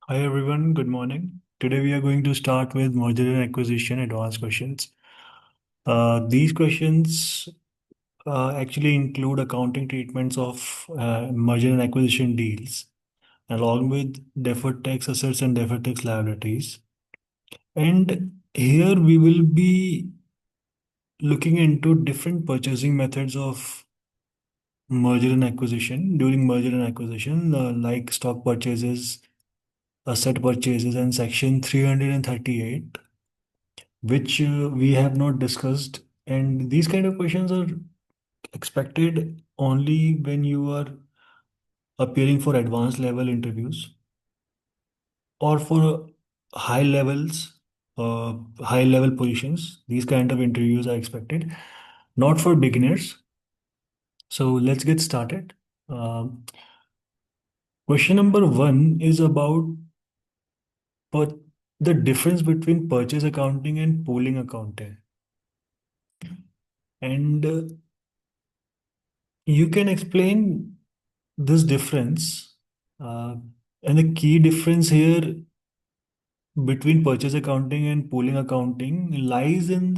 Hi everyone, good morning. Today we are going to start with merger and acquisition advanced questions. These questions actually include accounting treatments of merger and acquisition deals, along with deferred tax assets and deferred tax liabilities. And here we will be looking into different purchasing methods of merger and acquisition during merger and acquisition, like stock purchases, asset purchases, and section 338 which we have not discussed. And these kind of questions are expected only when you are appearing for advanced level interviews or for high levels, high level positions. These kind of interviews are expected, not for beginners. So let's get started. Question number one is about per- the difference between purchase accounting and pooling accounting. And you can explain this difference, uh, and the key difference here between purchase accounting and pooling accounting lies in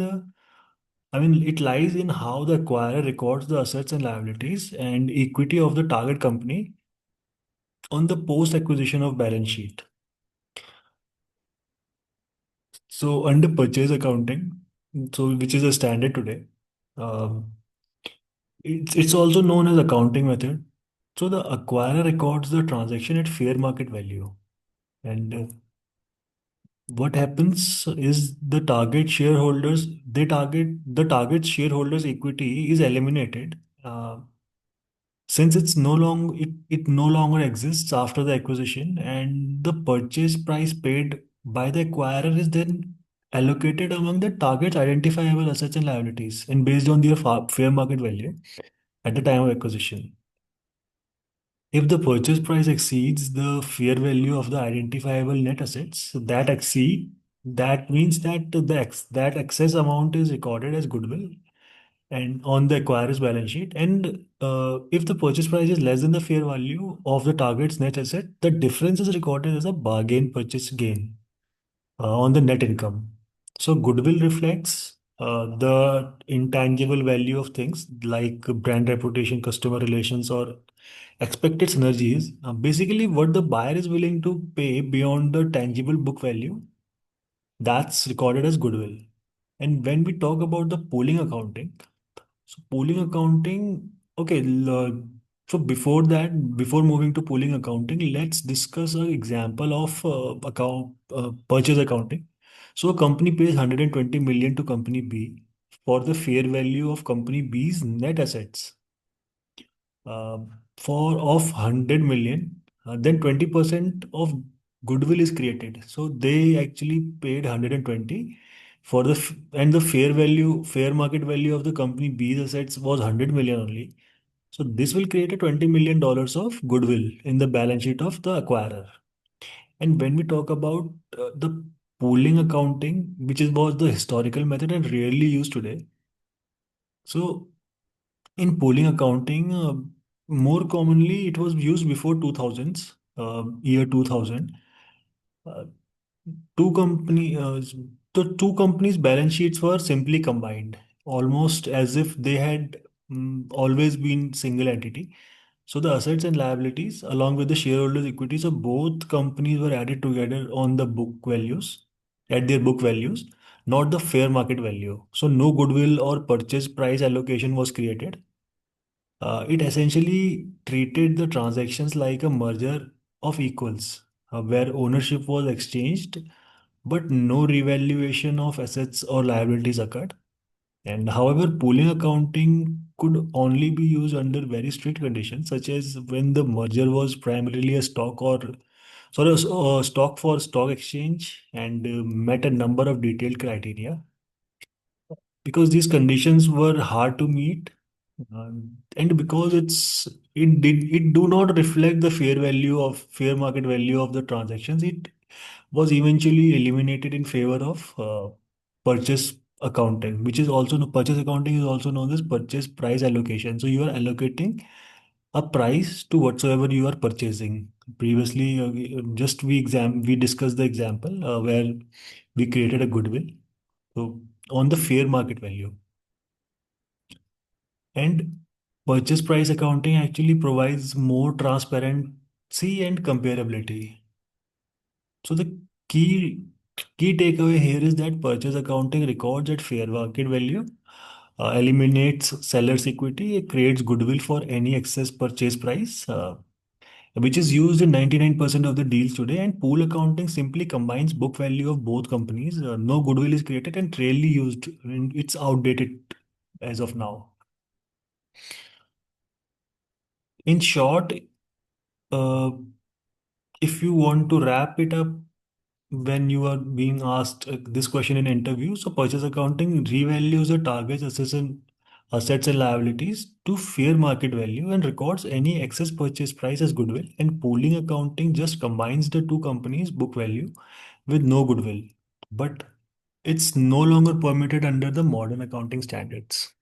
it lies in how the acquirer records the assets and liabilities and equity of the target company on the post-acquisition of balance sheet. So under purchase accounting, which is a standard today, um, it's also known as accounting method. So the acquirer records the transaction at fair market value. And what happens is the target shareholders equity is eliminated, since it no longer exists after the acquisition, and the purchase price paid by the acquirer is then allocated among the target's identifiable assets and liabilities and based on their fair market value at the time of acquisition. If the purchase price exceeds the fair value of the identifiable net assets, that means that that excess amount is recorded as goodwill and on the acquirer's balance sheet. And if the purchase price is less than the fair value of the target's net asset, the difference is recorded as a bargain purchase gain on the net income. So goodwill reflects the intangible value of things like brand reputation, customer relations, or expected synergies. Basically, what the buyer is willing to pay beyond the tangible book value, that's recorded as goodwill. And when we talk about the pooling accounting, so pooling accounting, okay, so before that, before moving to pooling accounting, let's discuss an example of purchase accounting. So a company pays 120 million to company B for the fair value of company B's net assets. For of 100 million, then 20% of goodwill is created. So they actually paid 120 for and the fair market value of the company B's assets was 100 million only. So this will create a $20 million of goodwill in the balance sheet of the acquirer. And when we talk about the pooling accounting, was the historical method and rarely used today. So in pooling accounting, more commonly it was used before 2000s, year 2000. Uh, two company, the two companies' balance sheets were simply combined, almost as if they had always been single entity. So the assets and liabilities, along with the shareholders' equities of both companies, were added together on the book values, at their book values, not the fair market value. So no goodwill or purchase price allocation was created. It essentially treated the transactions like a merger of equals, where ownership was exchanged, but no revaluation of assets or liabilities occurred. And however, pooling accounting could only be used under very strict conditions, such as when the merger was primarily a stock for stock exchange and met a number of detailed criteria. Because these conditions were hard to meet, and because it do not reflect the fair market value of the transactions, it was eventually eliminated in favor of purchase accounting, which is also purchase accounting is also known as purchase price allocation. So you are allocating a price to whatsoever you are purchasing. Previously, we discussed the example where we created a goodwill. So on the fair market value, and purchase price accounting actually provides more transparency and comparability. So the key key takeaway here is that purchase accounting records at fair market value, eliminates seller's equity, it creates goodwill for any excess purchase price, which is used in 99% of the deals today. And pool accounting simply combines book value of both companies. No goodwill is created and rarely used. And it's outdated as of now. In short, uh, if you want to wrap it up, when you are being asked this question in interview, so purchase accounting revalues the target's assets and liabilities to fair market value and records any excess purchase price as goodwill. And pooling accounting just combines the two companies' book value with no goodwill. But it's no longer permitted under the modern accounting standards.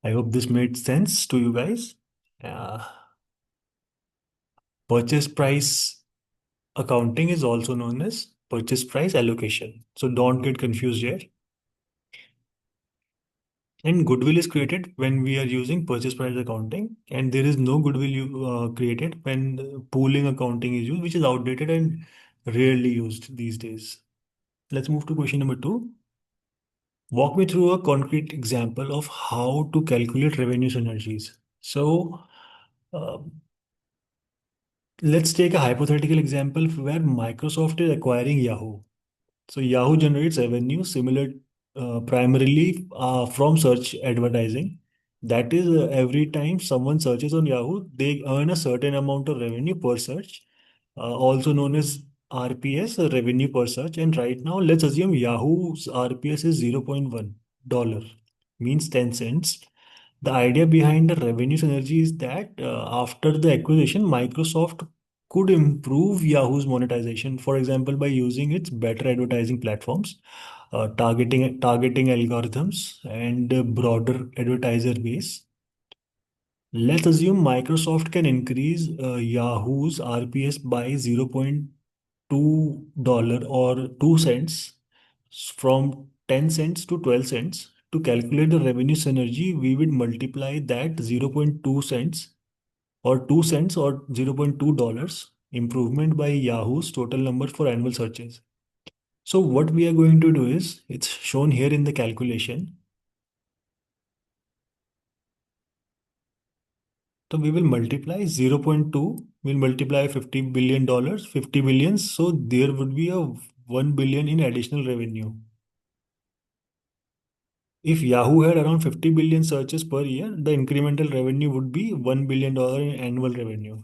I hope this made sense to you guys. Uh, Purchase price accounting is also known as purchase price allocation. So don't get confused here. And goodwill is created when we are using purchase price accounting, and there is no goodwill created when pooling accounting is used, which is outdated and rarely used these days. Let's move to question number two. Walk me through a concrete example of how to calculate revenue synergies. So, uh, let's take a hypothetical example where Microsoft is acquiring Yahoo. So Yahoo generates revenue similar primarily from search advertising. That is, every time someone searches on Yahoo, they earn a certain amount of revenue per search, also known as RPS, revenue per search. And right now, let's assume Yahoo's RPS is $0.1, means 10 cents. The idea behind the revenue synergy is that after the acquisition, Microsoft could improve Yahoo's monetization, for example, by using its better advertising platforms, targeting algorithms, and a broader advertiser base. Let's assume Microsoft can increase Yahoo's RPS by $0.2 or 2 cents from 10 cents to 12 cents. To calculate the revenue synergy, we would multiply that zero point 0.2 cents or 2 cents or $0.2 improvement by Yahoo's total number for annual searches. So what we are going to do is, it's shown here in the calculation. So we will multiply zero point 0.2, we'll multiply $50 billion, 50 billions. So there would be a 1 billion in additional revenue. If Yahoo had around 50 billion searches per year, the incremental revenue would be $1 billion in annual revenue.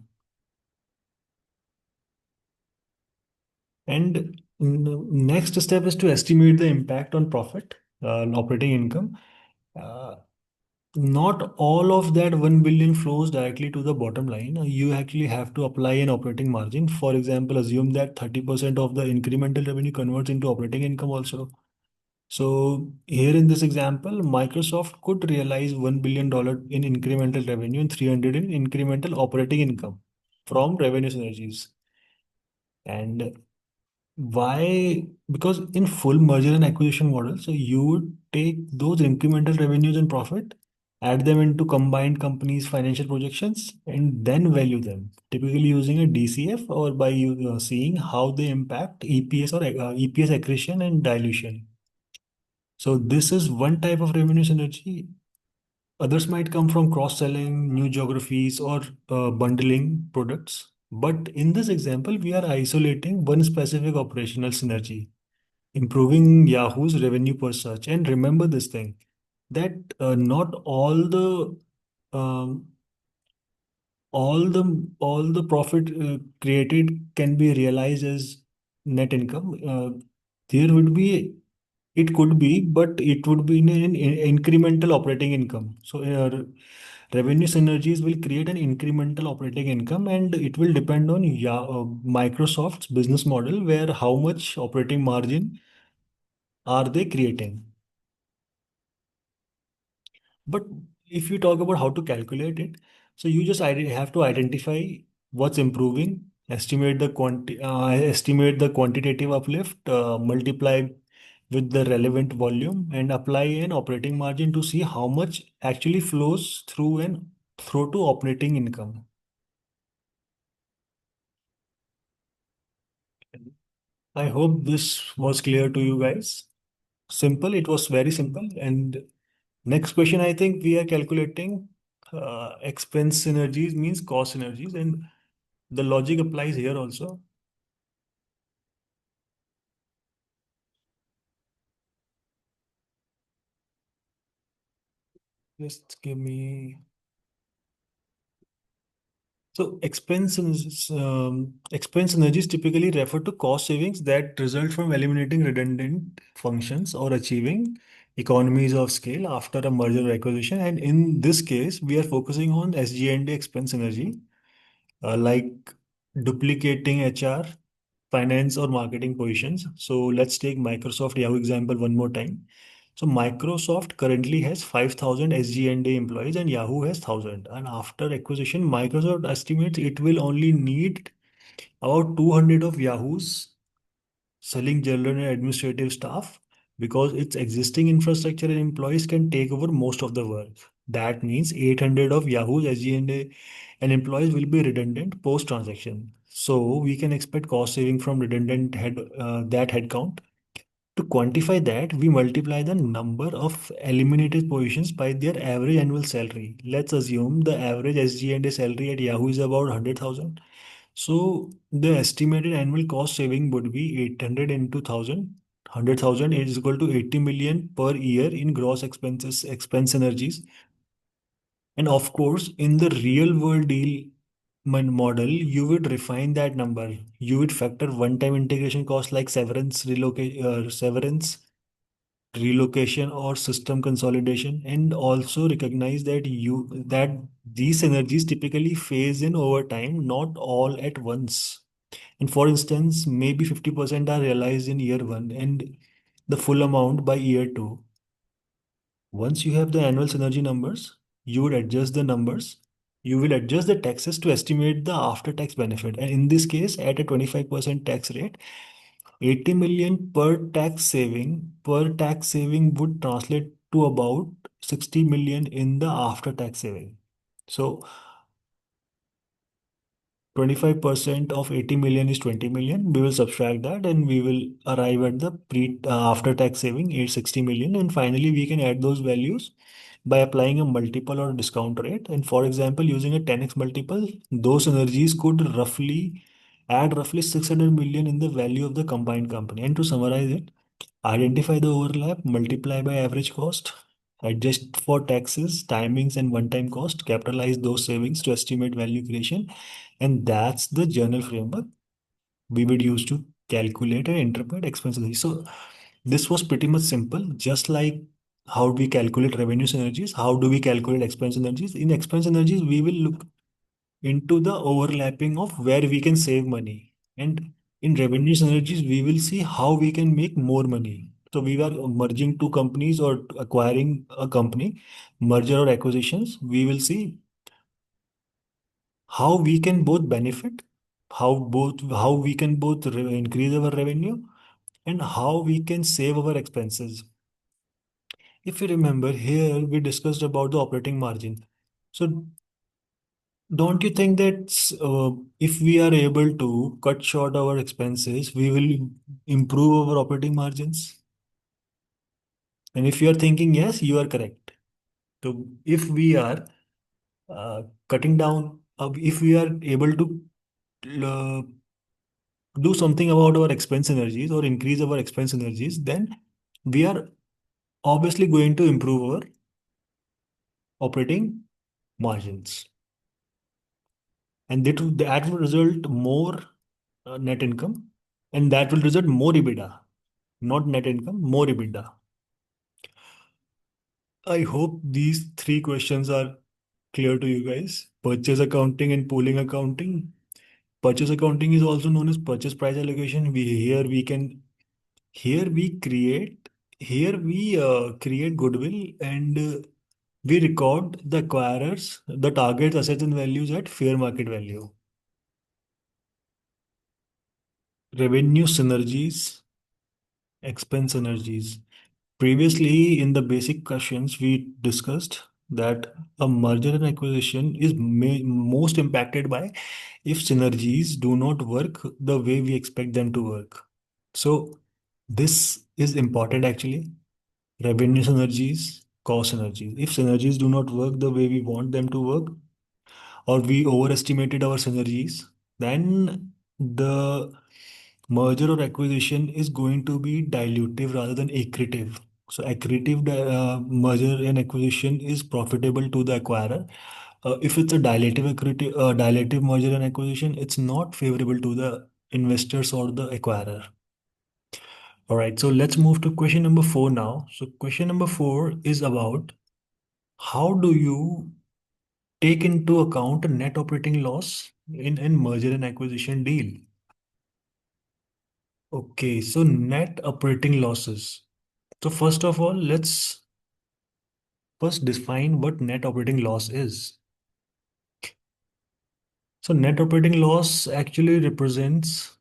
And next step is to estimate the impact on profit, operating income. Uh, Not all of that 1 billion flows directly to the bottom line. You actually have to apply an operating margin. For example, assume that 30% of the incremental revenue converts into operating income also. So here in this example, Microsoft could realize $1 billion in incremental revenue and 300 in incremental operating income from revenue synergies. And why? Because in full merger and acquisition model, so you would take those incremental revenues and profit, add them into combined companies' financial projections, and then value them, typically using a DCF or by seeing how they impact EPS or EPS accretion and dilution. So this is one type of revenue synergy. Others might come from cross-selling, new geographies, or bundling products. But in this example, we are isolating one specific operational synergy, improving Yahoo's revenue per search. And remember this thing, that not um, all the profit created can be realized as net income. There would be It could be, but it would be in an incremental operating income. So revenue synergies will create an incremental operating income, and it will depend on Microsoft's business model, where how much operating margin are they creating. But if you talk about how to calculate it, So you just have to identify what's improving, estimate the quantitative uplift, multiply with the relevant volume, and apply an operating margin to see how much actually flows through to operating income. I hope this was clear to you guys. Simple, it was very simple. And next question, I think we are calculating expense synergies means cost synergies, and the logic applies here also. Just give me. So expense synergies typically refer to cost savings that result from eliminating redundant functions or achieving economies of scale after a merger or acquisition. And in this case, we are focusing on SG&A expense synergy, like duplicating HR, finance, or marketing positions. So let's take Microsoft Yahoo example one more time. So Microsoft currently has 5,000 SG&A employees and Yahoo has 1,000. And after acquisition, Microsoft estimates it will only need about 200 of Yahoo's selling general and administrative staff because its existing infrastructure and employees can take over most of the work. That means 800 of Yahoo's SG&A and employees will be redundant post-transaction. So we can expect cost saving from redundant that headcount. To quantify that, we multiply the number of eliminated positions by their average annual salary. Let's assume the average SG&A salary at Yahoo is about 100,000. So the estimated annual cost saving would be 800 into 1,000. 100,000 is equal to 80 million per year in gross expense energies. And of course, in the real world deal model, you would refine that number. You would factor one-time integration costs like severance, relocation, or system consolidation, and also recognize that these synergies typically phase in over time, not all at once. And for instance, maybe 50% are realized in year one and the full amount by year two. Once you have the annual synergy numbers, you would adjust the numbers. You will adjust the taxes to estimate the after tax benefit. And in this case, at a 25% tax rate, 80 million per tax saving would translate to about 60 million in the after tax saving. So 25% of 80 million is 20 million. We will subtract that and we will arrive at the after tax saving 860 million. And finally, we can add those values by applying a multiple or discount rate. And for example, using a 10x multiple, those energies could roughly add roughly 600 million in the value of the combined company. And to summarize it, identify the overlap, multiply by average cost, adjust for taxes, timings, and one-time cost, capitalize those savings to estimate value creation. And that's the journal framework we would use to calculate and interpret expenses. So this was pretty much simple, just like how do we calculate revenue synergies, how do we calculate expense synergies. In expense synergies, we will look into the overlapping of where we can save money. And in revenue synergies, we will see how we can make more money. So we are merging two companies or acquiring a company, merger or acquisitions. We will see how we can both benefit, how we can both increase our revenue and how we can save our expenses. If you remember here, we discussed about the operating margin. So don't you think that if we are able to cut short our expenses, we will improve our operating margins? And if you are thinking yes, you are correct. So if we are cutting down, if we are able to uh, do something about our expense energies or increase our expense energies, then we are obviously going to improve our operating margins. And that will result more net income and that will result more EBITDA, not net income, more EBITDA. I hope these three questions are clear to you guys. Purchase accounting and pooling accounting. Purchase accounting is also known as purchase price allocation. Here we create here we create goodwill and We record the acquirers, the target assets and values at fair market value. Revenue synergies, expense synergies. Previously, in the basic questions, we discussed that a merger and acquisition is most impacted by if synergies do not work the way we expect them to work. So, this is important actually. Revenue synergies, cost synergies. If synergies do not work the way we want them to work, or we overestimated our synergies, then the merger or acquisition is going to be dilutive rather than accretive. So accretive merger and acquisition is profitable to the acquirer. If it's a dilative merger and acquisition, it's not favorable to the investors or the acquirer. All right, so let's move to question number four now. So question number four is about how do you take into account a net operating loss in merger and acquisition deal? Okay, so net operating losses. So first of all, let's first define what net operating loss is. So net operating loss actually represents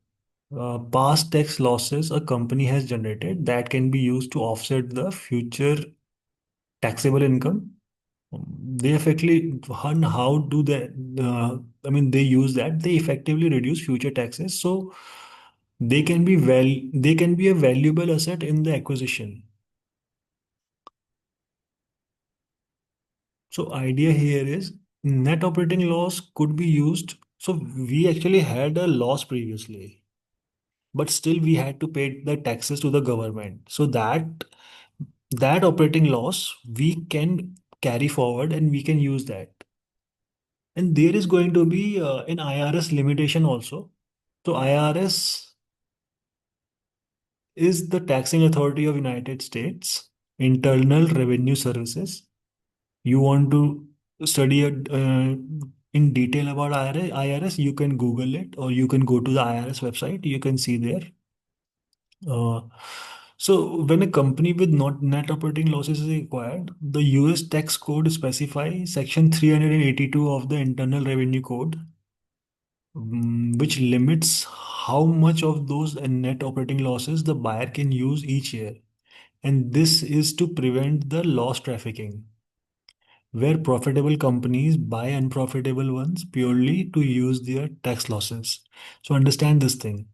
past tax losses a company has generated that can be used to offset the future taxable income. They effectively, how do they, I mean, they use that, they effectively reduce future taxes. So they can be a valuable asset in the acquisition. So idea here is net operating loss could be used. So we actually had a loss previously, but still we had to pay the taxes to the government. So that operating loss we can carry forward and we can use that. And there is going to be an IRS limitation also. So IRS is the taxing authority of United States, Internal Revenue Services. You want to study in detail about IRS, you can Google it or you can go to the IRS website. You can see there. Uh, so when a company with not net operating losses is acquired, the US tax code specifies section 382 of the Internal Revenue Code, which limits how much of those net operating losses the buyer can use each year. And this is to prevent the loss trafficking, where profitable companies buy unprofitable ones purely to use their tax losses. So understand this thing.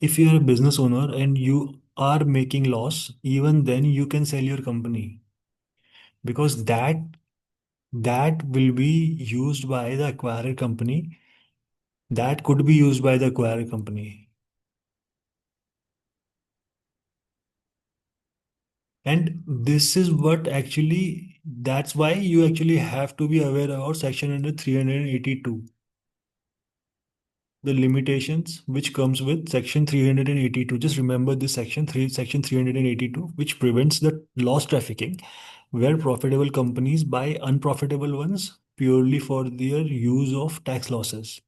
If you are a business owner and you are making loss, even then you can sell your company because that will be used by the acquirer company. That could be used by the acquirer company. And this is what actually, that's why you actually have to be aware about section under 382, the limitations which comes with section 382. Just remember this section 382, which prevents the loss trafficking, where profitable companies buy unprofitable ones purely for their use of tax losses.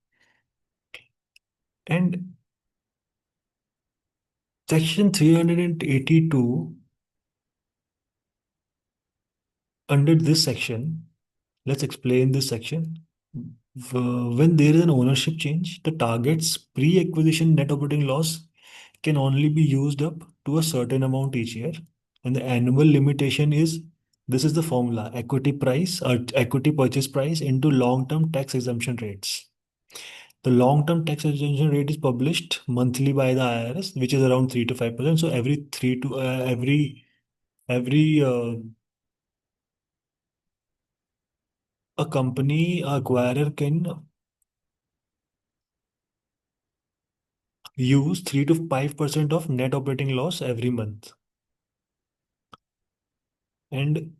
And section 382, under this section, let's explain this section. When there is an ownership change, the target's pre-acquisition net operating loss can only be used up to a certain amount each year. And the annual limitation is, this is the formula, equity price or equity purchase price into long-term tax exemption rates. The long-term tax exemption rate is published monthly by the IRS, which is around 3 to 5%. So every a company acquirer can use 3 to 5% of net operating loss every month. And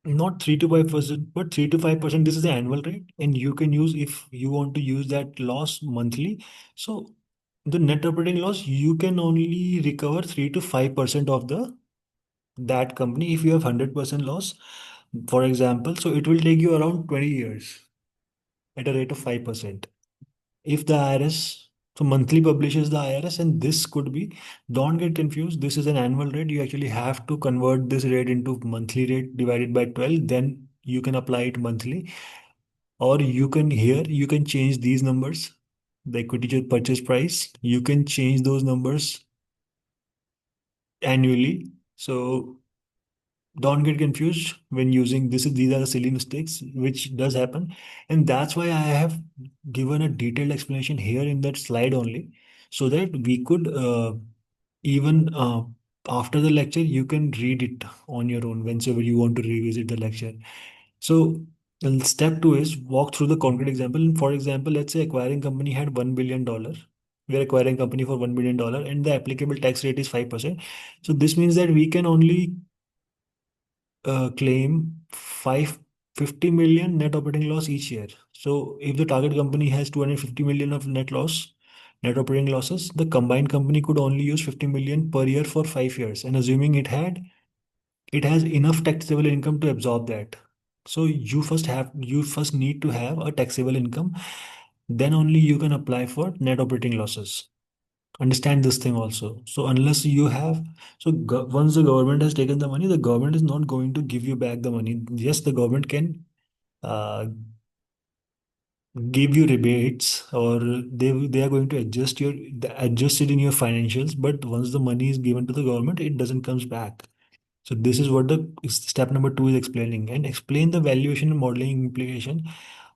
not 3 to 5%, but 3 to 5%. This is the annual rate, and you can use if you want to use that loss monthly. So the net operating loss, you can only recover 3 to 5% of the that company if you have 100% loss, for example. So it will take you around 20 years at a rate of 5%. If the IRS, So monthly publishes the IRS, and this could be, don't get confused. This is an annual rate. You actually have to convert this rate into monthly rate divided by 12. Then you can apply it monthly, or you can here, you can change these numbers, the equity purchase price. You can change those numbers annually. So don't get confused when using this. These are the silly mistakes which does happen, and that's why I have given a detailed explanation here in that slide only, so that we could even after the lecture you can read it on your own whenever you want to revisit the lecture. So step two is walk through the concrete example. For example, let's say acquiring company had $1 billion. We're acquiring company for $1 billion, and the applicable tax rate is 5%. So this means that we can only claim 550 million net operating loss each year. So if the target company has 250 million of net operating losses, the combined company could only use 50 million per year for 5 years. And assuming it has enough taxable income to absorb that. So you first need to have a taxable income. Then only you can apply for net operating losses. Understand this thing also. So unless you have, once the government has taken the money, the government is not going to give you back the money. Yes, the government can uh, give you rebates, or they are going to adjust it in your financials. But once the money is given to the government, it doesn't comes back. So this is what the step number two is explaining, and explain the valuation and modeling implication.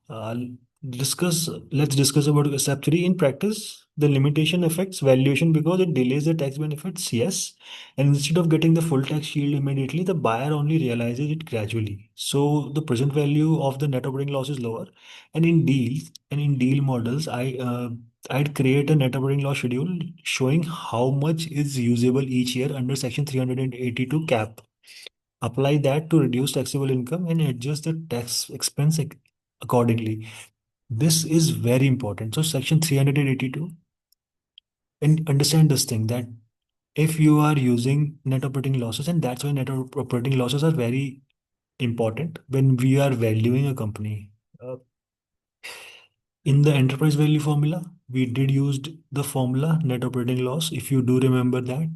Uh, let's discuss about step three. In practice, the limitation affects valuation because it delays the tax benefits. Yes, and instead of getting the full tax shield immediately, the buyer only realizes it gradually. So the present value of the net operating loss is lower. And in deal models, I'd create a net operating loss schedule showing how much is usable each year under Section 382 cap. Apply that to reduce taxable income and adjust the tax expense accordingly. This is very important. So Section 382, and understand this thing, that if you are using net operating losses, and that's why operating losses are very important when we are valuing a company. Uh, in the enterprise value formula, we did use the formula net operating loss, if you do remember that.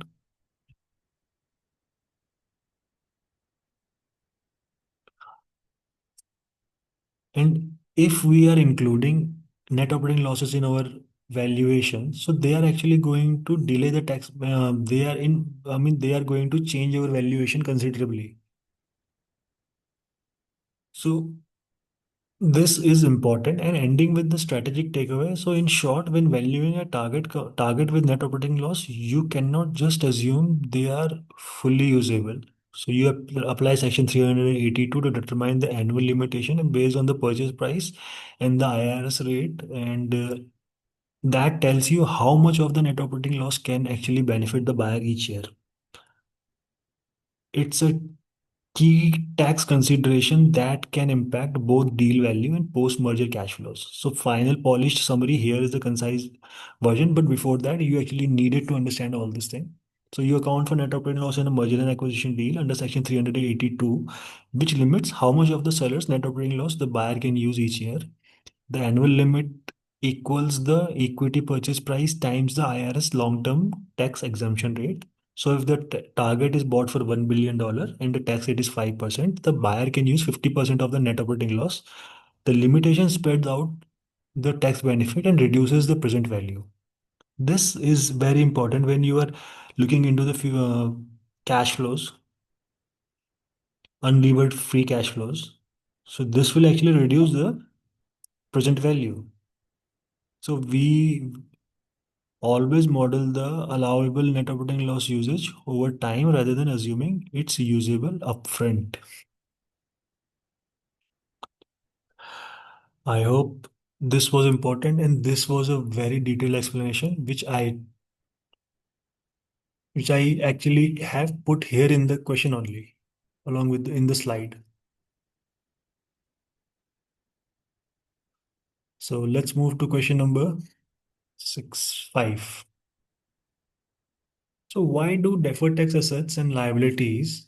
And if we are including net operating losses in our valuation, so they are actually going to delay the tax. They are going to change our valuation considerably. So this is important, and ending with the strategic takeaway. So in short, when valuing a target with net operating loss, you cannot just assume they are fully usable. So you apply Section 382 to determine the annual limitation, and based on the purchase price and the IRS rate, and that tells you how much of the net operating loss can actually benefit the buyer each year. It's a key tax consideration that can impact both deal value and post-merger cash flows. So final polished summary here is the concise version, but before that, you actually needed to understand all this thing. So you account for net operating loss in a merger and acquisition deal under Section 382, which limits how much of the seller's net operating loss the buyer can use each year. The annual limit equals the equity purchase price times the IRS long-term tax exemption rate. So if the target is bought for $1 billion and the tax rate is 5%, the buyer can use 50% of the net operating loss. The limitation spreads out the tax benefit and reduces the present value. This is very important when you are looking into the cash flows, unlevered free cash flows. So this will actually reduce the present value. So we always model the allowable net operating loss usage over time rather than assuming it's usable upfront. I hope this was important, and this was a very detailed explanation which I actually have put here in the question only, along with in the slide. So let's move to question number 5. So why do deferred tax assets and liabilities,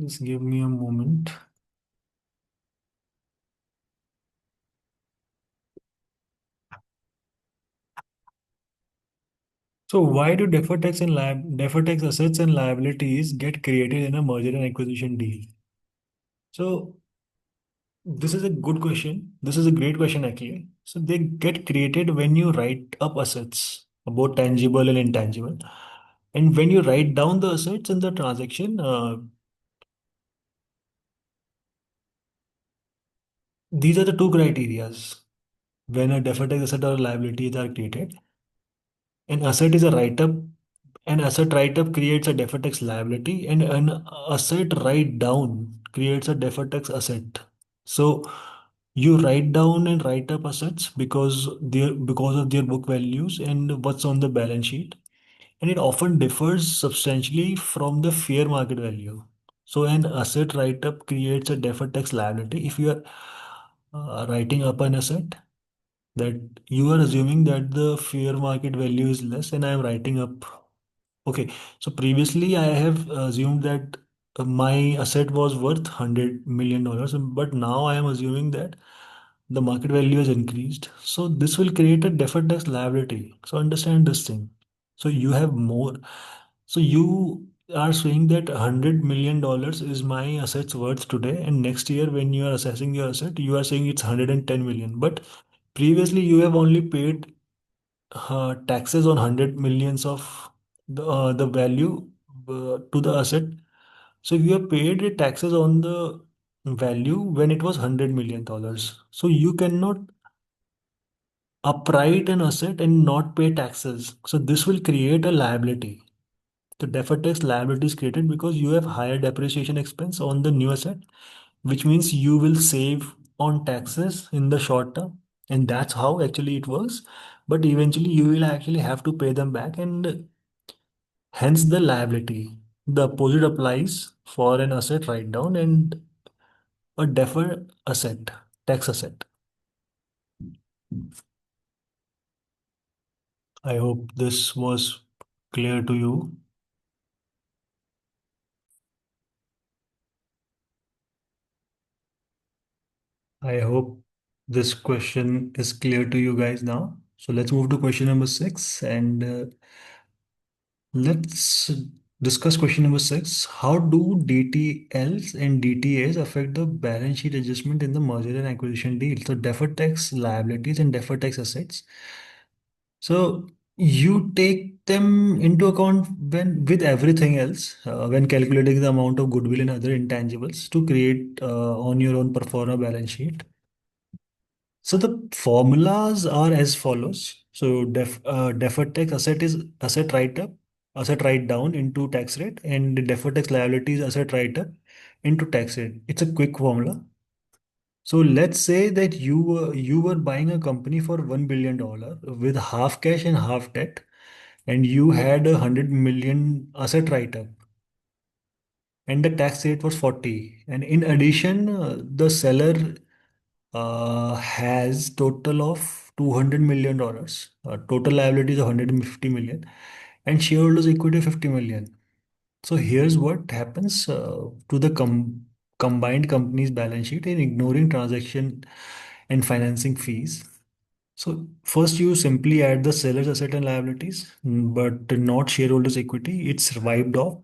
just give me a moment. So why do deferred tax assets and liabilities get created in a merger and acquisition deal? So this is a good question. This is a great question actually. So they get created when you write up assets, both tangible and intangible. And when you write down the assets in the transaction, these are the two criterias. When a deferred tax asset or liabilities are created, an asset is a write-up. An asset write-up creates a deferred tax liability, and an asset write-down creates a deferred tax asset. So you write down and write up assets because of their book values and what's on the balance sheet, and it often differs substantially from the fair market value. So an asset write-up creates a deferred tax liability. If you are writing up an asset, that you are assuming that the fair market value is less, and I am writing up. Okay, so previously I have assumed that my asset was worth $100 million, but now I am assuming that the market value has increased. So this will create a deferred tax liability. So understand this thing. So you have more. So you are saying that $100 million is my assets worth today, and next year when you are assessing your asset, you are saying it's 110 million. But previously you have only paid taxes on 100 millions of the value to the asset. So you have paid the taxes on the value when it was $100 million. So you cannot upright an asset and not pay taxes. So this will create a liability. The deferred tax liability is created because you have higher depreciation expense on the new asset, which means you will save on taxes in the short term. And that's how actually it works. But eventually you will actually have to pay them back, and hence the liability. The opposite applies for an asset write down and a deferred asset, tax asset. I hope this was clear to you. I hope this question is clear to you guys now. So let's move to question number six, and let's discuss question number six. How do DTLs and DTAs affect the balance sheet adjustment in the merger and acquisition deal? So deferred tax liabilities and deferred tax assets. So you take them into account when with everything else when calculating the amount of goodwill and other intangibles to create on your own pro forma balance sheet. So the formulas are as follows. So deferred tax asset is asset write down into tax rate, and the deferred tax liability is asset write up into tax rate. It's a quick formula. So let's say that you were buying a company for $1 billion with half cash and half debt, and you had 100 million asset write up, and the tax rate was 40. And in addition, the seller has total of $200 million, total liabilities of 150 million, and shareholders equity 50 million. So here's what happens to the combined company's balance sheet in ignoring transaction and financing fees. So first you simply add the seller's asset and liabilities, but not shareholders equity. It's wiped off.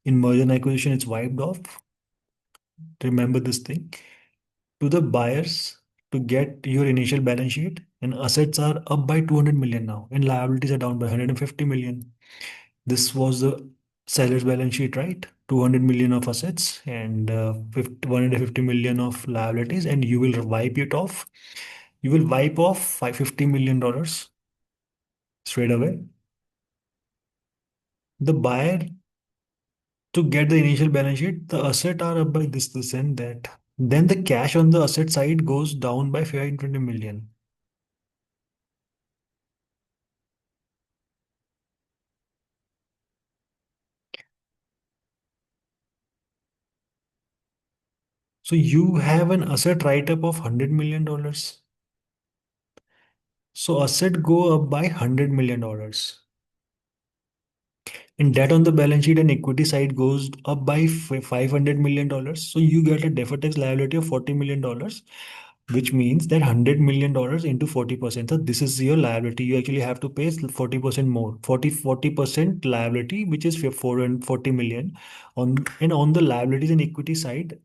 In merger and acquisition, it's wiped off. Remember this thing. To the buyers, to get your initial balance sheet, and assets are up by 200 million now, and liabilities are down by 150 million. This was the seller's balance sheet, right? 200 million of assets and 150 million of liabilities, and you will wipe it off. You will wipe off $550 million straight away. The buyer, to get the initial balance sheet, the asset are up by this, and that. Then the cash on the asset side goes down by 520 million. So you have an asset write-up of $100 million. So asset go up by $100 million. And debt on the balance sheet and equity side goes up by $500 million. So you get a deferred tax liability of $40 million. which means that $100 million into 40%. So this is your liability. You actually have to pay 40% more, 40% liability, which is 440 million on the liabilities and equity side.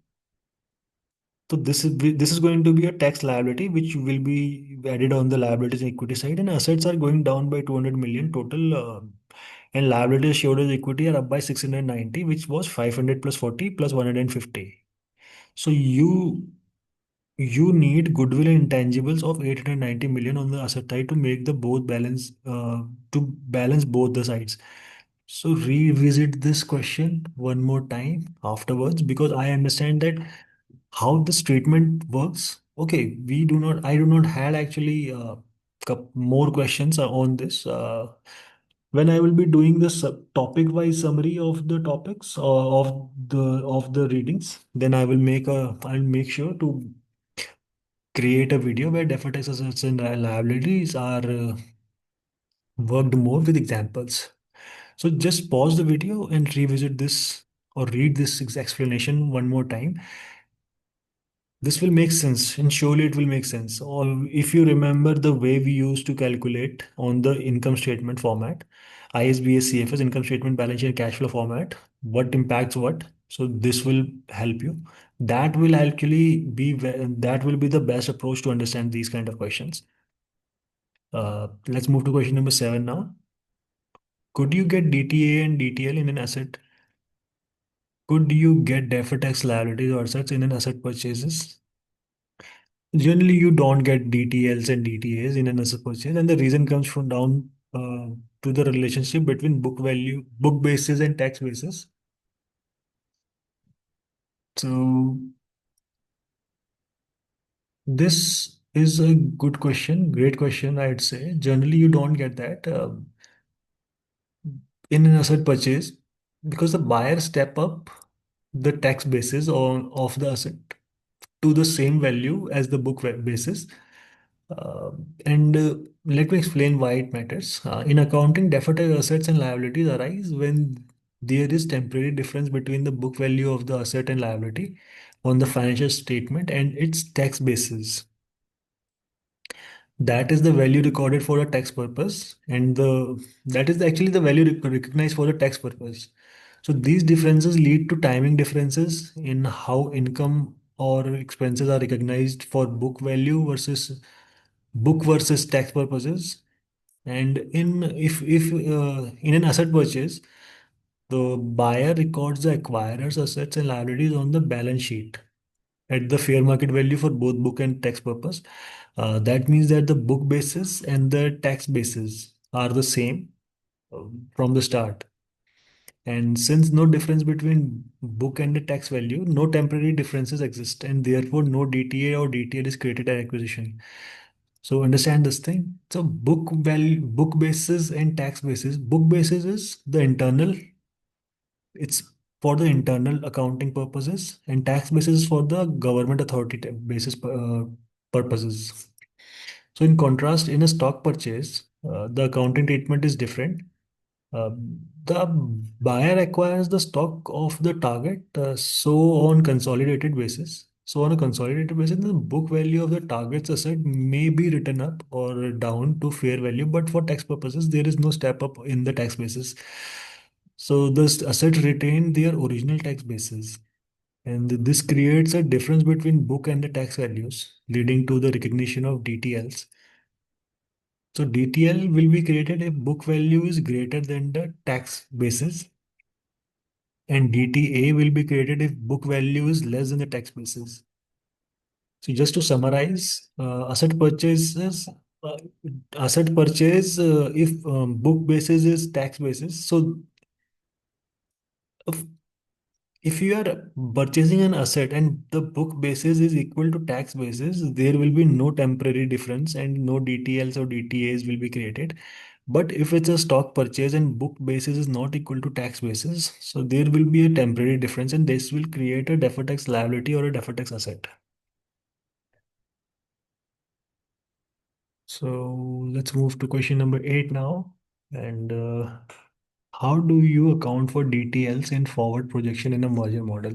So this is going to be a tax liability which will be added on the liabilities and equity side, and assets are going down by 200 million total, and liabilities showed as equity are up by 690, which was 500 plus 40 plus 150. So you need goodwill and intangibles of 890 million on the asset side to make the both balance, to balance both the sides. So revisit this question one more time afterwards, because I understand that how this treatment works. Okay, I do not had actually more questions on this. When I will be doing this topic wise summary of the topics, of the readings, then I'll make sure to create a video where deferred tax assets and liabilities are worked more with examples. So just pause the video and revisit this or read this explanation one more time. This will make sense, and surely it will make sense. Or if you remember the way we used to calculate on the income statement format, ISBS CFS income statement, balance sheet, and cash flow format, what impacts what. So this will help you. That will be the best approach to understand these kind of questions. Let's move to question number 7 now. Could you get DTA and DTL in an asset? Could you get deferred tax liabilities or assets in an asset purchases? Generally, you don't get DTLs and DTAs in an asset purchase, and the reason comes from down to the relationship between book value, book basis, and tax basis. So this is a good question, great question, I'd say. Generally, you don't get that in an asset purchase because the buyer step up the tax basis on of the asset to the same value as the basis. And let me explain why it matters. In accounting, deferred tax assets and liabilities arise when there is temporary difference between the book value of the asset and liability on the financial statement and its tax basis. That is the value recorded for a tax purpose, and that is actually the value recognized for the tax purpose. So these differences lead to timing differences in how income or expenses are recognized for book versus tax purposes. And if in an asset purchase, the buyer records the acquirer's assets and liabilities on the balance sheet at the fair market value for both book and tax purpose. That means that the book basis and the tax basis are the same from the start. And since no difference between book and the tax value, no temporary differences exist, and therefore no DTA or DTL is created at acquisition. So understand this thing. So book basis and tax basis. Book basis is the internal. It's for the internal accounting purposes, and tax basis is for the government authority basis purposes. So in contrast, in a stock purchase, the accounting treatment is different. The buyer acquires the stock of the target, on consolidated basis. So on a consolidated basis, the book value of the target's asset may be written up or down to fair value, but for tax purposes, there is no step up in the tax basis. So the assets retain their original tax basis. And this creates a difference between book and the tax values, leading to the recognition of DTLs. So DTL will be created if book value is greater than the tax basis, and DTA will be created if book value is less than the tax basis. So just to summarize, uh, asset purchase, if book basis is tax basis. So if if you are purchasing an asset and the book basis is equal to tax basis, there will be no temporary difference and no DTLs or DTAs will be created. But if it's a stock purchase and book basis is not equal to tax basis, so there will be a temporary difference, and this will create a deferred tax liability or a deferred tax asset. So let's move to question number 8 now. And how do you account for DTLs in forward projection in a merger model?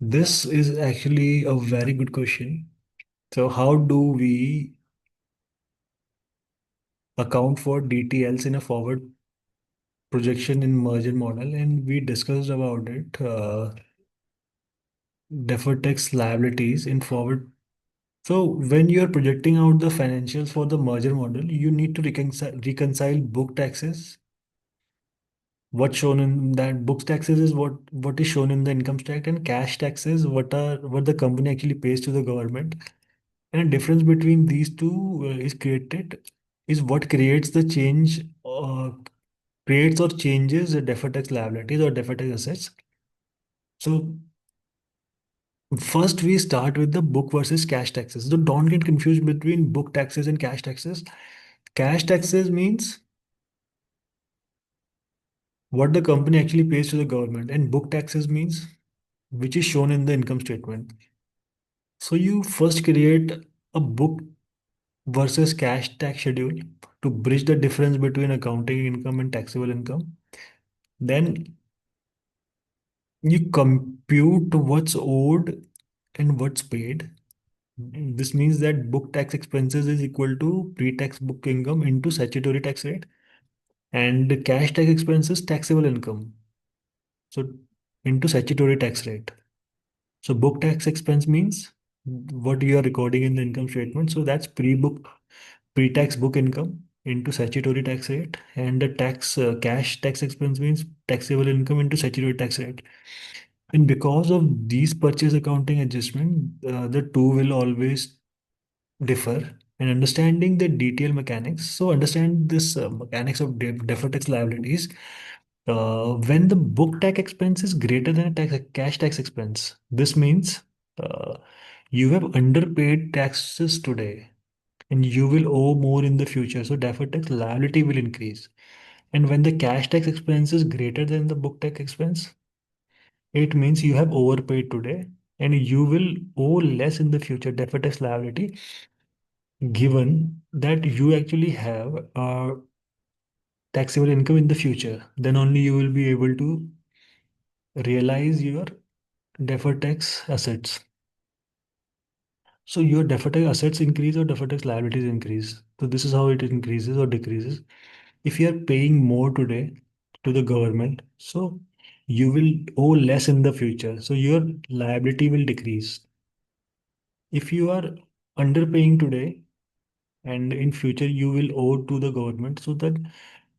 This is actually a very good question. So how do we account for DTLs in a forward projection in merger model? And we discussed about it. Deferred tax liabilities in forward. So when you are projecting out the financials for the merger model, you need to reconcile book taxes. What's shown in that book taxes is what is shown in the income statement, and cash taxes what the company actually pays to the government. And a difference between these two is what creates the change, creates or changes the deferred tax liabilities or deferred tax assets. So first, we start with the book versus cash taxes. So don't get confused between book taxes and cash taxes. Cash taxes means what the company actually pays to the government, and book taxes means which is shown in the income statement. So you first create a book versus cash tax schedule to bridge the difference between accounting income and taxable income. Then you compute what's owed and what's paid. This means that book tax expenses is equal to pre-tax book income into statutory tax rate, and the cash tax expenses taxable income. So into statutory tax rate. So book tax expense means what you are recording in the income statement. So that's pre-tax book income into statutory tax rate, and the cash tax expense means taxable income into statutory tax rate. And because of these purchase accounting adjustment, the two will always differ. And understanding the detailed mechanics. So understand this mechanics of deferred tax liabilities. When the book tax expense is greater than a cash tax expense, this means uh, you have underpaid taxes today and you will owe more in the future. So deferred tax liability will increase. And when the cash tax expense is greater than the book tax expense, it means you have overpaid today and you will owe less in the future. Deferred tax liability, given that you actually have taxable income in the future, then only you will be able to realize your deferred tax assets. So your deferred tax assets increase or deferred tax liabilities increase. So this is how it increases or decreases. If you are paying more today to the government, so you will owe less in the future. So your liability will decrease. If you are underpaying today and in future you will owe to the government, so that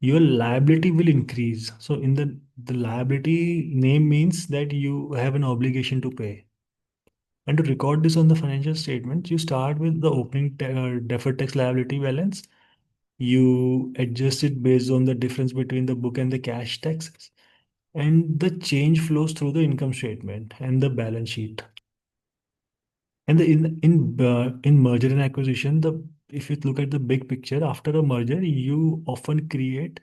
your liability will increase. So in the liability name means that you have an obligation to pay. And to record this on the financial statement, you start with the deferred tax liability balance. You adjust it based on the difference between the book and the cash taxes. And the change flows through the income statement and the balance sheet. And in merger and acquisition, the if you look at the big picture, after a merger, you often create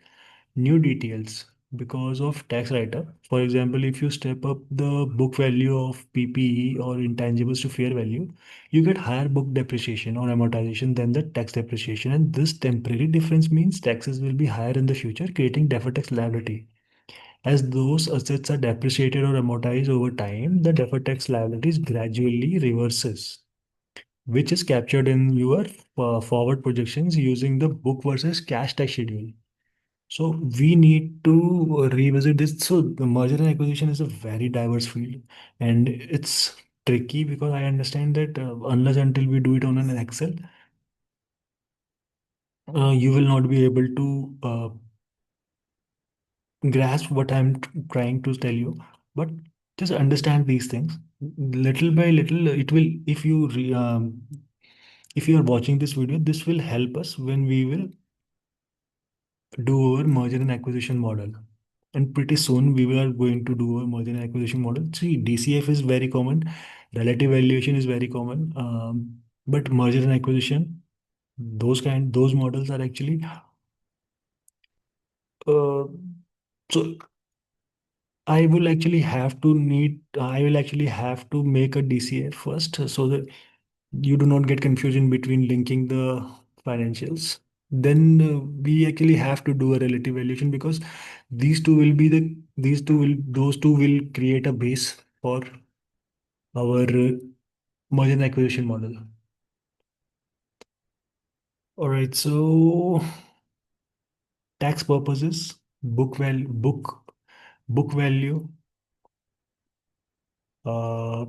new details because of tax write-up. For example, if you step up the book value of PPE or intangibles to fair value, you get higher book depreciation or amortization than the tax depreciation. And this temporary difference means taxes will be higher in the future, creating deferred tax liability. As those assets are depreciated or amortized over time, the deferred tax liabilities gradually reverses, which is captured in your forward projections using the book versus cash tax schedule. So we need to revisit this. So the merger and acquisition is a very diverse field, and it's tricky because I understand that unless until we do it on an Excel, you will not be able to grasp what I'm trying to tell you. But just understand these things little by little. It will, if you are watching this video, this will help us when we will do our merger and acquisition model. And pretty soon we are going to do a merger and acquisition model. See, DCF is very common, relative valuation is very common, but merger and acquisition, those models are actually uh, so I will actually have to make a DCF first so that you do not get confusion between linking the financials. Then we actually have to do a relative valuation because those two will create a base for our merger and acquisition model. All right, so tax purposes, book value, uh,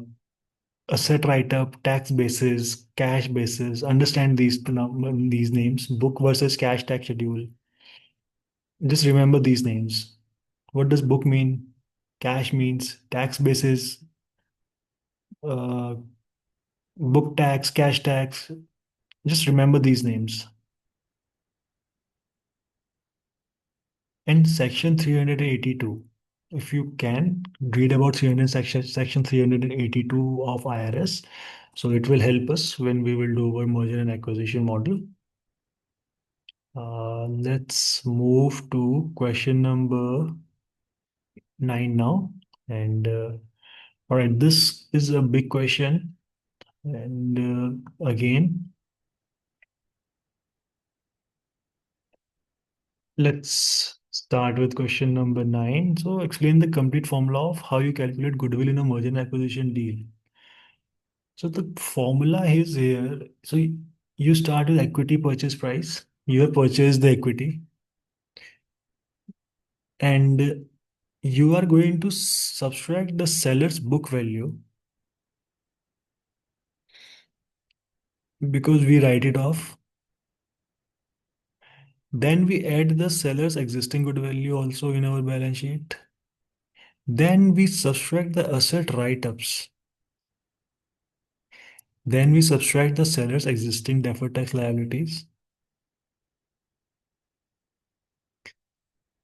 asset write-up, tax basis, cash basis. Understand these names. Book versus cash tax schedule. Just remember these names. What does book mean? Cash means tax basis, uh, book tax, cash tax. Just remember these names. And section 382. If you can read about 300 section 382 of IRS, so it will help us when we will do our merger and acquisition model. Let's move to question number 9 now. And all right, this is a big question. And again, let's start with question number 9. So explain the complete formula of how you calculate goodwill in a merger and acquisition deal. So the formula is here. So you start with equity purchase price. You have purchased the equity, and you are going to subtract the seller's book value because we write it off. Then we add the seller's existing good value also in our balance sheet. Then we subtract the asset write-ups. Then we subtract the seller's existing deferred tax liabilities.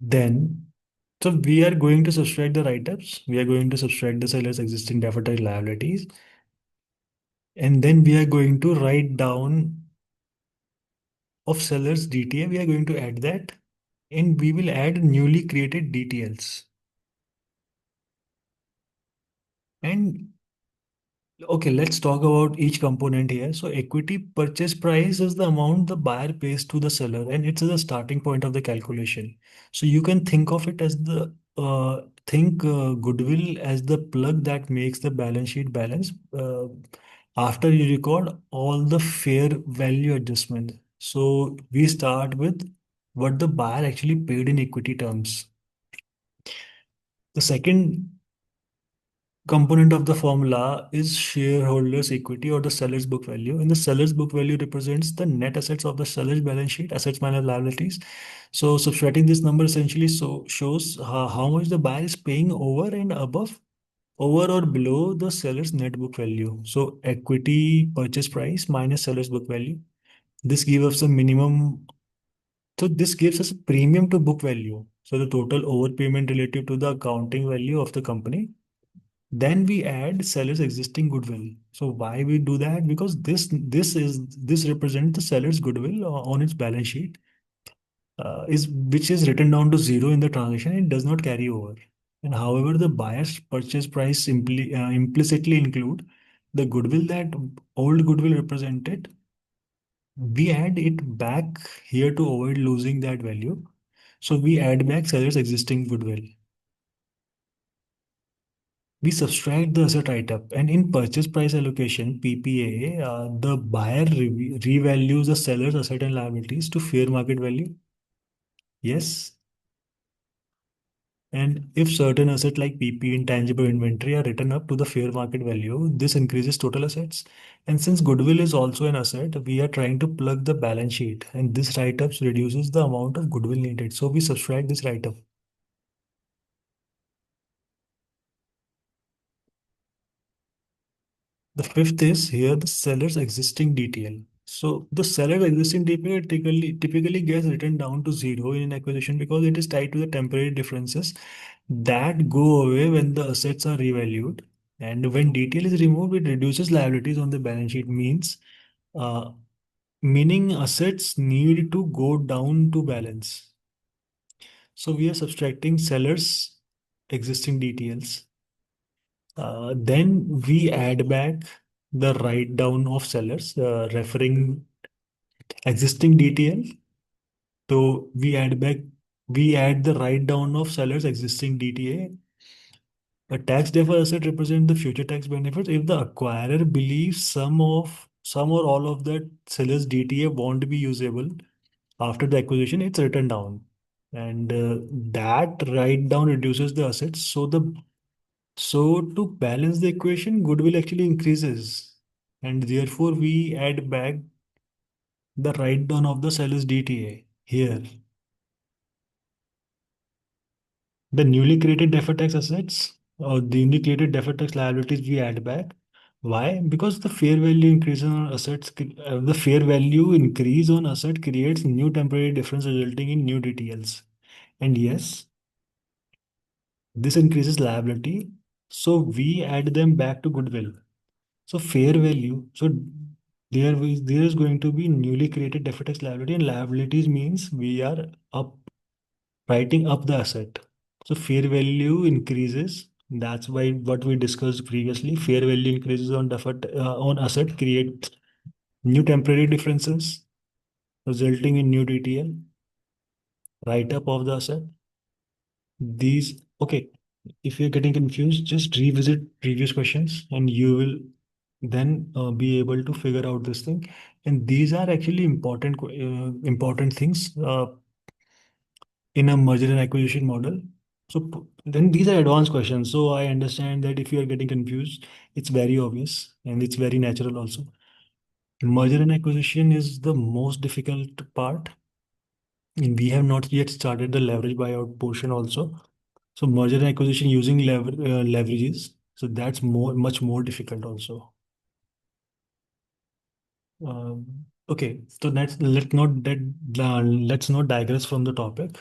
Then, so we are going to subtract the write-ups. We are going to subtract the seller's existing deferred tax liabilities. And then we are going to write down of seller's DTA. We are going to add that. And we will add newly created DTLs. And okay, let's talk about each component here. So equity purchase price is the amount the buyer pays to the seller, and it's the starting point of the calculation. So you can think of it as the think goodwill as the plug that makes the balance sheet balance after you record all the fair value adjustment. So we start with what the buyer actually paid in equity terms. The second component of the formula is shareholders equity or the seller's book value, and the seller's book value represents the net assets of the seller's balance sheet, assets minus liabilities. So subtracting this number essentially shows how much the buyer is paying over or below the seller's net book value. So equity purchase price minus seller's book value, this gives us a minimum, so this gives us a premium to book value, so the total overpayment relative to the accounting value of the company. Then we add seller's existing goodwill. So why we do that? Because this represents the seller's goodwill on its balance sheet, is which is written down to zero in the transaction. It does not carry over. And however, the buyer's purchase price implicitly include the goodwill that old goodwill represented. We add it back here to avoid losing that value. So we add back seller's existing goodwill. We subtract the asset write-up, and in purchase price allocation (PPA), the buyer revalues the seller's asset and liabilities to fair market value. Yes, and if certain asset like PP, intangible inventory, are written up to the fair market value, this increases total assets. And since goodwill is also an asset, we are trying to plug the balance sheet, and this write-ups reduces the amount of goodwill needed. So we subtract this write-up. The fifth is here the seller's existing DTL. So the seller's existing DTL typically gets written down to zero in an acquisition because it is tied to the temporary differences that go away when the assets are revalued. And when DTL is removed, it reduces liabilities on the balance sheet, uh, meaning assets need to go down to balance. So we are subtracting sellers' existing DTLs. Then we add back the write down of sellers, referring existing DTL. So we add the write down of sellers existing DTA. A tax deferred asset represents the future tax benefits if the acquirer believes some of some or all of that seller's DTA won't be usable after the acquisition. It's written down, and that write down reduces the assets. So to balance the equation, goodwill actually increases, and therefore we add back the write down of the seller's DTA here. The newly created deferred tax assets or the newly created deferred tax liabilities we add back. Why? Because the fair value increase on assets, the fair value increase on asset creates new temporary difference resulting in new DTLs. And yes, this increases liability. So we add them back to goodwill. So fair value. So there is going to be newly created deferred tax liability, and liabilities means we are up writing up the asset. So fair value increases. That's why what we discussed previously, fair value increases on deferred on asset create new temporary differences resulting in new DTL, write up of the asset. These okay. If you're getting confused, just revisit previous questions and you will then be able to figure out this thing. And these are actually important things in a merger and acquisition model. So then these are advanced questions. So I understand that if you are getting confused, it's very obvious and it's very natural also. Merger and acquisition is the most difficult part. And we have not yet started the leverage buyout portion also. So merger and acquisition using leverages. So that's much more difficult also. Okay, so let's not digress from the topic.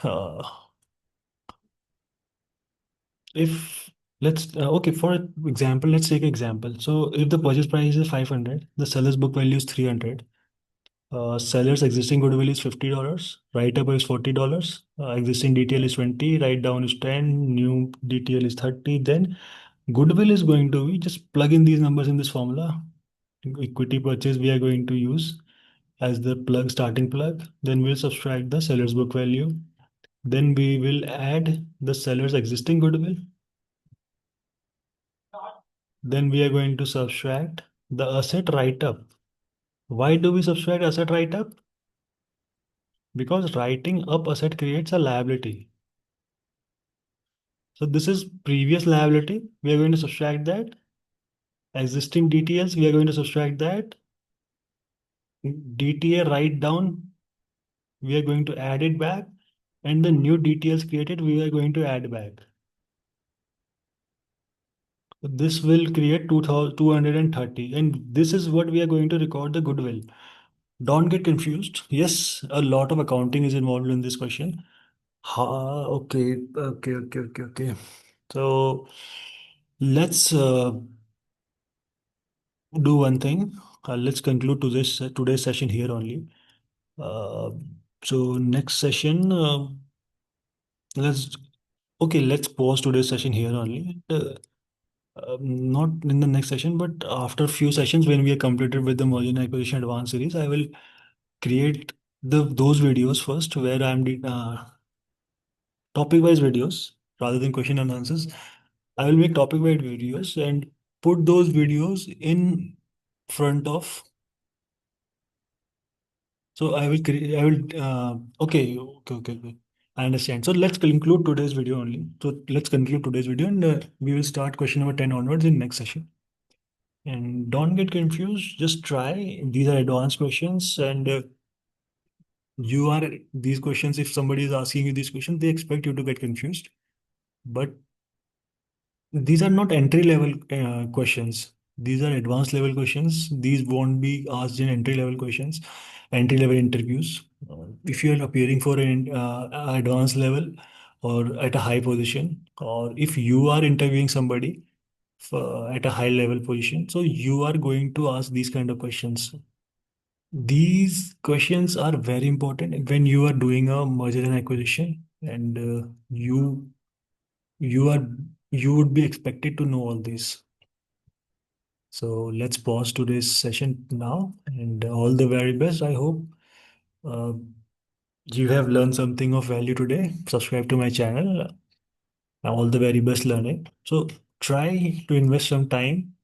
If let's okay, for example, let's take example. So if the purchase price is 500, the seller's book value is 300. Seller's existing goodwill is $50. Write up is $40. Existing DTL is 20. Write down is 10. New DTL is 30. Then goodwill is going to be just plug in these numbers in this formula. Equity purchase we are going to use as the starting plug. Then we'll subtract the seller's book value. Then we will add the seller's existing goodwill. Then we are going to subtract the asset write-up. Why do we subtract asset write-up? Because writing up asset creates a liability. So this is previous liability. We are going to subtract that. Existing DTLs, we are going to subtract that. DTA write down, we are going to add it back. And the new DTLs created, we are going to add back. This will create 2,230. And this is what we are going to record the goodwill. Don't get confused. Yes, a lot of accounting is involved in this question. Okay. So let's do one thing. Let's conclude to this today's session here only. Uh, so next session, let's let's pause today's session here only. Not in the next session, but after a few sessions when we are completed with the merger and acquisition advanced series, I will create those videos first where topic-wise videos rather than question and answers. I will make topic-wise videos and put those videos in front of. So I will create. I will. Okay. I understand. So let's conclude today's video only. So let's conclude today's video, and we will start question number 10 onwards in next session. And don't get confused. Just try. These are advanced questions, and you are these questions. If somebody is asking you these questions, they expect you to get confused. But these are not entry level questions. These are advanced level questions. These won't be asked in entry level questions, entry level interviews. If you are appearing for an advanced level or at a high position, or if you are interviewing somebody at a high level position, so you are going to ask these kind of questions. These questions are very important when you are doing a merger and acquisition, and you are you would be expected to know all this. So let's pause today's session now, and all the very best. I hope uh, you have learned something of value today. Subscribe to my channel. All the very best learning. So try to invest some time.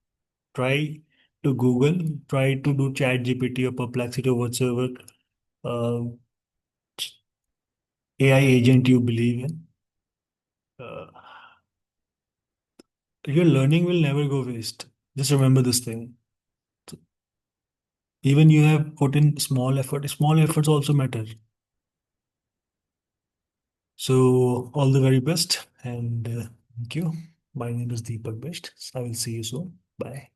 Try to Google, try to do Chat GPT or Perplexity or whatsoever uh, AI agent you believe in. Uh, your learning will never go waste. Just remember this thing. Even you have put in small efforts also matter. So all the very best and thank you. My name is Deepak Best. I will see you soon. Bye.